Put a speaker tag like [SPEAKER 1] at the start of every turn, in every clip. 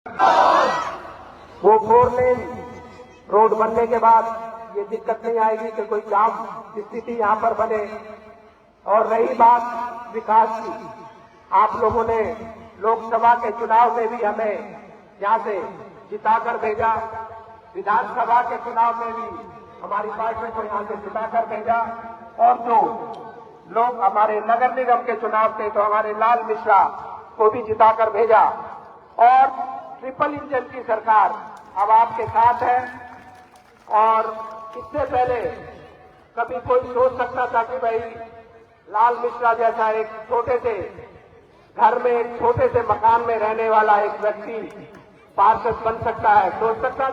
[SPEAKER 1] वो 4 lane road बनने के बाद ये दिक्कत नहीं आएगी कि कोई जाम स्थिति यहाँ पर बने। और रही बात विकास की, आप लोगों ने लोकसभा के चुनाव में भी हमें यहाँ से जिताकर भेजा, विधानसभा के चुनाव में भी हमारी पार्टी को यहाँ से जिताकर भेजा, और जो लोग हमारे नगर निगम के चुनाव थे तो हमारे लाल मिश्रा को भी जिताकर भेजा। और ट्रिपल इंजन की सरकार अब आपके साथ है। और इससे पहले कभी कोई सोच सकता था कि भाई लाल मिश्रा जैसा एक छोटे से घर में, एक छोटे से मकान में रहने वाला एक व्यक्ति पार्षद बन सकता है? सोच सकता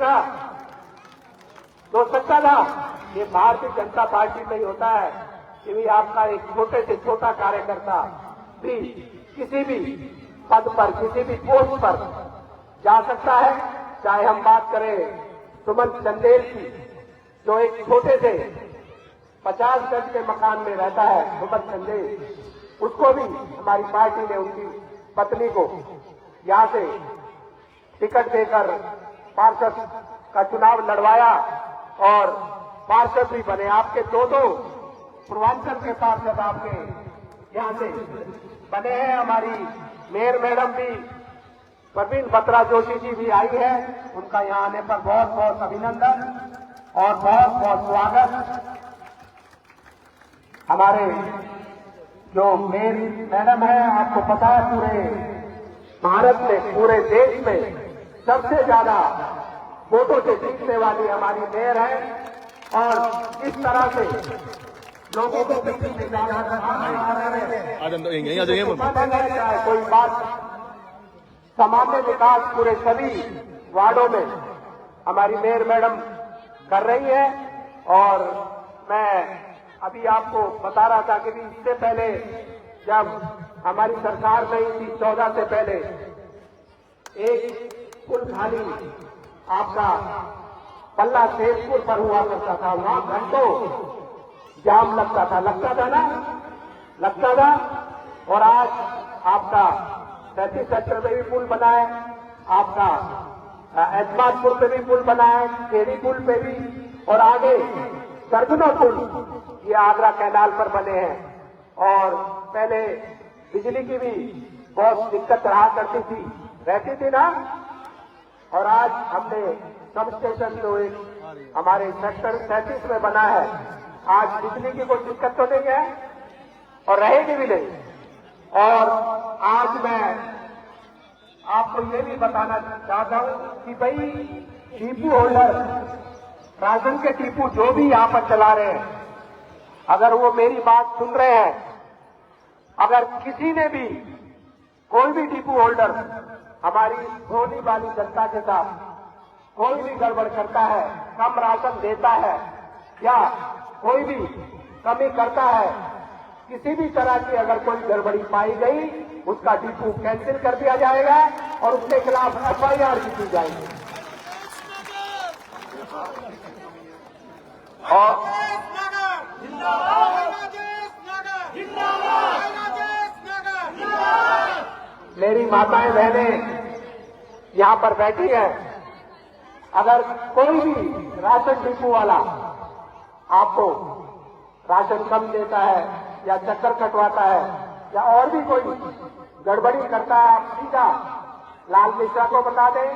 [SPEAKER 1] था? ये भारतीय जनता पार्टी में ही होता है कि भी आपका एक छोटे से छोटा कार्यकर्ता भी किसी भी पद पर, किसी भी पोस्ट पर जा सकता है। चाहे हम बात करें सुमन चंदेल की, जो एक छोटे से 50 गज के मकान में रहता है, सुमन चंदेल, उसको भी हमारी पार्टी ने उनकी पत्नी को यहां से टिकट देकर पार्षद का चुनाव लड़वाया और पार्षद भी बने। आपके दो पूर्वांचल के पार्षद आपके यहां से बने हैं। हमारी मेयर मैडम भी, प्रवीण बत्रा जोशी जी भी आई है, उनका यहां आने पर बहुत बहुत अभिनंदन और बहुत बहुत स्वागत। हमारे जो मेयर मैडम है, आपको पता है पूरे भारत में, पूरे देश में सबसे ज्यादा वोटों से जीतने वाली हमारी मेयर है। और इस तरह से लोगों को चाहे कोई बात, सामान्य विकास पूरे सभी वार्डों में हमारी मेयर मैडम कर रही है। और मैं अभी आपको बता रहा था कि इससे पहले जब हमारी सरकार नहीं थी, 14 से पहले एक पुल खाली आपका पल्ला शेरपुर पर हुआ करता था, वहां घंटों जाम लगता था ना। और आज आपका 37 सेक्टर में भी पुल बना है, आपका एतमादपुर पे भी पुल बना है, केरी पुल पे भी, और आगे दर्जनों पुल ये आगरा कैनाल पर बने हैं। और पहले बिजली की भी बहुत दिक्कत रहा करती रहती थी ना। और आज हमने सब स्टेशन जो एक हमारे सेक्टर 37 में बना है, आज बिजली की कोई दिक्कत तो नहीं है और रहेगी भी नहीं। और आज मैं आपको ये भी बताना चाहता हूं कि भाई टीपू होल्डर, राशन के टीपू जो भी यहां पर चला रहे हैं, अगर वो मेरी बात सुन रहे हैं, अगर किसी ने भी कोई भी टीपू होल्डर हमारी भोली वाली जनता के साथ कोई भी गड़बड़ करता है, कम राशन देता है या कोई भी कमी करता है, किसी भी तरह की अगर कोई गड़बड़ी पाई गई, उसका डिपू कैंसिल कर दिया जाएगा और उसके खिलाफ एफआईआर भी की जाएगी। और मेरी माताएं बहनें यहां पर बैठी हैं, अगर कोई भी राशन डिपू वाला आपको राशन कम देता है या चक्कर कटवाता है या और भी कोई गड़बड़ी करता है, आप सीधा लाल मिश्रा को बता दें,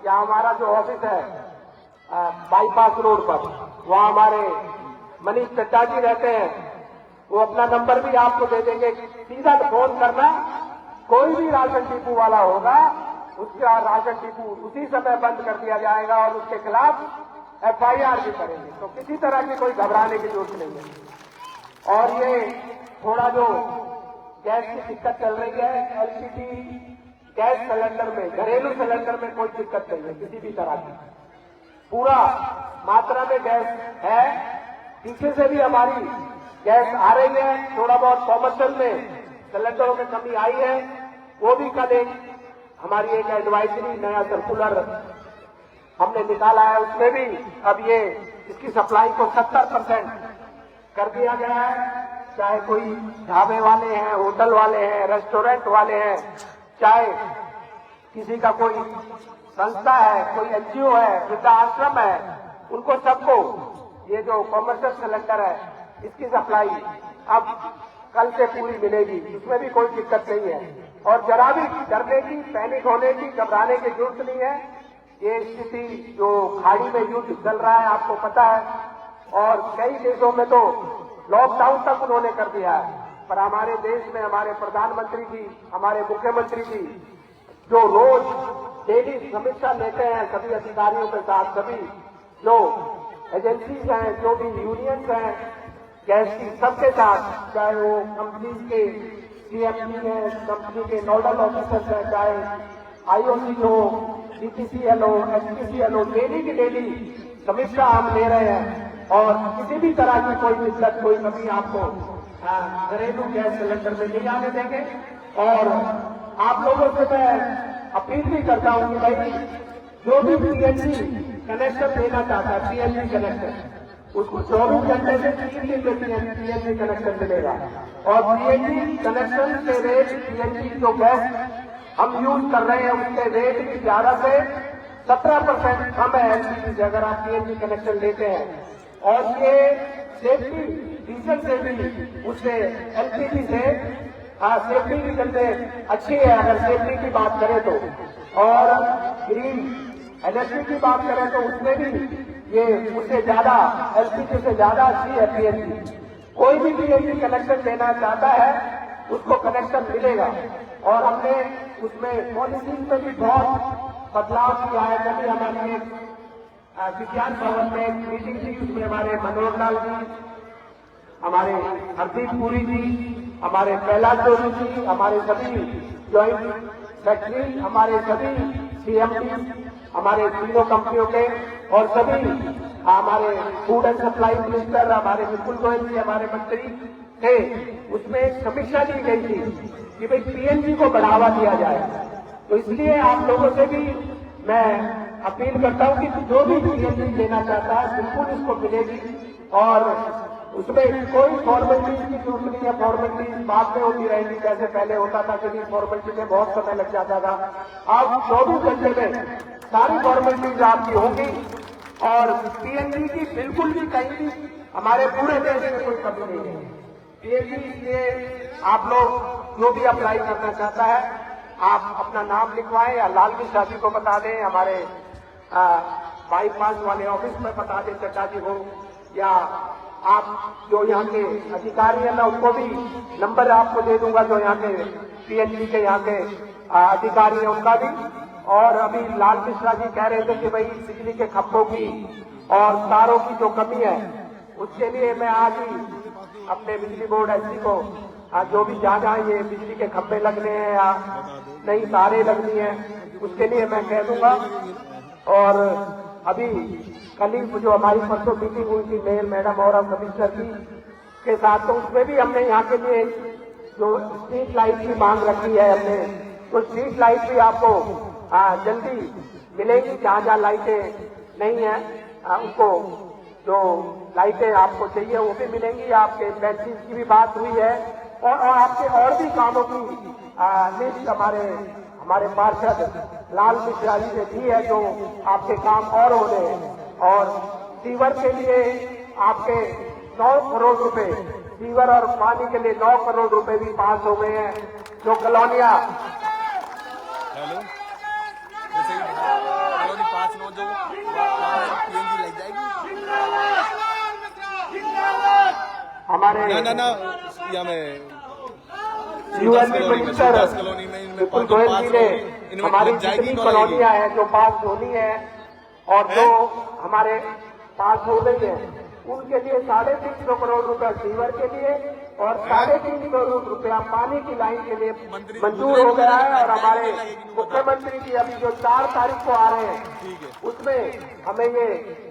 [SPEAKER 1] या हमारा जो ऑफिस है बाईपास रोड पर, वहां हमारे मनीष चड्डा जी रहते हैं, वो अपना नंबर भी आपको दे देंगे, सीधा फोन करना। कोई भी राशन डिपू वाला होगा, उसका राशन डिपू उसी समय बंद कर दिया जाएगा और उसके खिलाफ एफआईआर भी करेंगे। तो किसी तरह की कोई घबराने की जरूरत नहीं है। और ये थोड़ा जो गैस की दिक्कत चल रही है, एलपीजी गैस सिलेंडर में, घरेलू सिलेंडर में कोई दिक्कत नहीं है किसी भी तरह की, पूरा मात्रा में गैस है। पीछे से भी हमारी गैस आ रही है, थोड़ा बहुत कॉमर्शियल में सिलेंडरों में कमी आई है, वो भी कल हमारी एक एडवाइजरी नया सर्कुलर हमने निकाला है, उसमें भी अब ये इसकी सप्लाई को 70% कर दिया गया है। चाहे कोई ढाबे वाले हैं, होटल वाले हैं, रेस्टोरेंट वाले हैं, चाहे किसी का कोई संस्था है, कोई एनजीओ है, वृद्धाश्रम है, उनको सबको ये जो कॉमर्शियल सिलेंडर है इसकी सप्लाई अब कल से पूरी मिलेगी, इसमें भी कोई दिक्कत नहीं है। और जरा भी डरने की, पैनिक होने की, घबराने की जरूरत नहीं है। ये स्थिति जो खाड़ी में युद्ध चल रहा है आपको पता है, और कई देशों में तो लॉकडाउन तक उन्होंने कर दिया है, पर हमारे देश में हमारे प्रधानमंत्री जी, हमारे मुख्यमंत्री जी जो रोज डेली समीक्षा लेते हैं सभी अधिकारियों के साथ, सभी जो एजेंसीज हैं, जो भी यूनियंस हैं गैस की, सबके साथ, चाहे वो कंपनी के सीएमडी है, कंपनी के नोडल ऑफिसर्स हैं, चाहे आईओसी हो, बीपीसीएल हो, एचपीसीएल हो, डेली की डेली समीक्षा हम ले रहे हैं और किसी भी तरह की कोई दिक्कत, कोई कमी आपको घरेलू गैस सिलेंडर में नहीं आने देंगे। और आप लोगों से मैं अपील भी करता हूं कि भाई जो भी पीएनजी कनेक्शन लेना चाहता है, पीएनजी कनेक्शन, उसको 24 घंटे से 3 दिन में पीएनजी कनेक्शन मिलेगा। और पीएनजी कनेक्शन के रेट, पीएनजी जो गैस हम यूज कर रहे हैं उसके रेट भी 11 से 17% कम है एलपीजी से, अगर आप पीएनजी कनेक्शन लेते हैं। और ये सेफ्टी डीजल से भी, उससे एलपीजी से सेफ्टी भी चलते अच्छी है अगर सेफ्टी की बात करें तो। और ग्रीन एनर्जी की बात करें तो उसमें भी ये उससे ज्यादा, एलपीजी से ज्यादा अच्छी है पीएनजी। कोई भी पीएनजी कनेक्शन लेना चाहता है उसको कनेक्शन मिलेगा। और हमने उसमें पॉलिसी में भी बहुत बदलाव किया है। कभी हमारी एक विज्ञान भवन में एक मीटिंग थी, उसमें हमारे मनोहर लाल जी, हमारे हरदीप पुरी जी, हमारे कैलाश जोशी जी, हमारे सभी ज्वाइंट सेक्रेटरी, हमारे सभी सीएमडी, हमारे तीनों कंपनियों के, और सभी हमारे फूड एंड सप्लाई मिनिस्टर, हमारे विपुल गोयल जी, हमारे मंत्री थे। उसमें एक समीक्षा ली गई थी कि भाई पीएनजी को बढ़ावा दिया जाए। तो इसलिए आप लोगों से भी मैं अपील करता हूं कि जो भी पीएनजी लेना चाहता है बिल्कुल इसको मिलेगी। और उसमें कोई फॉर्मेलिटीज की जरूरत नहीं है, फॉर्मेलिटीज बाद में होती रहेगी, जैसे पहले होता था कि फॉर्मेलिटी में बहुत समय लग जाता था। अब 24 घंटे में सारी फॉर्मेलिटीज आपकी होंगी और पीएनजी की बिल्कुल भी कहीं भी हमारे पूरे देश में कोई कमी नहीं है। पीएनजी इसलिए आप लोग जो भी अप्लाई करना चाहता है आप अपना नाम लिखवाएं या लाल मिश्रा जी को बता दें, हमारे बाईपास वाले ऑफिस में बता दें चचा जी को, या आप जो यहाँ के अधिकारी हैं मैं उनको भी नंबर आपको दे दूंगा, जो यहाँ के पीएनजी के यहाँ के अधिकारी हैं उनका भी। और अभी लाल मिश्रा जी कह रहे थे कि भाई बिजली के खंभों की और तारों की जो कमी है उसके लिए मैं आज ही अपने बिजली बोर्ड एसडी को जो भी जहाँ ये बिजली के खंभे लगने हैं या नई तारें लगनी है उसके लिए मैं कह दूंगा। और अभी कल ही जो हमारी परसों मीटिंग हुई थी मेयर मैडम और कमिश्नर जी के साथ, तो उसमें भी हमने यहाँ के लिए जो स्ट्रीट लाइट की मांग रखी है हमने, तो स्ट्रीट लाइट भी आपको जल्दी मिलेगी। जहाँ जहाँ लाइटें नहीं है उनको जो लाइटें आपको चाहिए वो भी मिलेंगी। आपके पेंसिल की भी बात हुई है और आपके और भी कामों की लिस्ट हमारे पार्षद लाल मिश्रा जी ने दी है, जो आपके काम और हो रहे हैं। और सीवर के लिए आपके 9 करोड़ रुपए, सीवर और पानी के लिए 9 करोड़ रुपए भी पास हो गए हैं। जो कॉलोनियां हमारे यूएनपी मिनिस्टर विपुल गोयल जी ने हमारी जितनी कॉलोनियां हैं जो पास होनी है और जो हमारे पास हो गई है उनके लिए 350 करोड़ रुपए सीवर के लिए और 3.5 करोड़ रुपया पानी की लाइन के लिए मंजूर हो गया है। और हमारे मुख्यमंत्री जी अभी जो 4 तारीख को आ रहे हैं उसमें हमें ये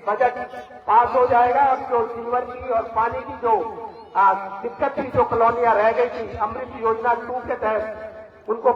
[SPEAKER 1] बजट पास हो जाएगा। अब जो सीवर की और पानी की जो दिक्कत थी, जो कॉलोनियां रह गई थी अमृत योजना 2 के तहत, उनको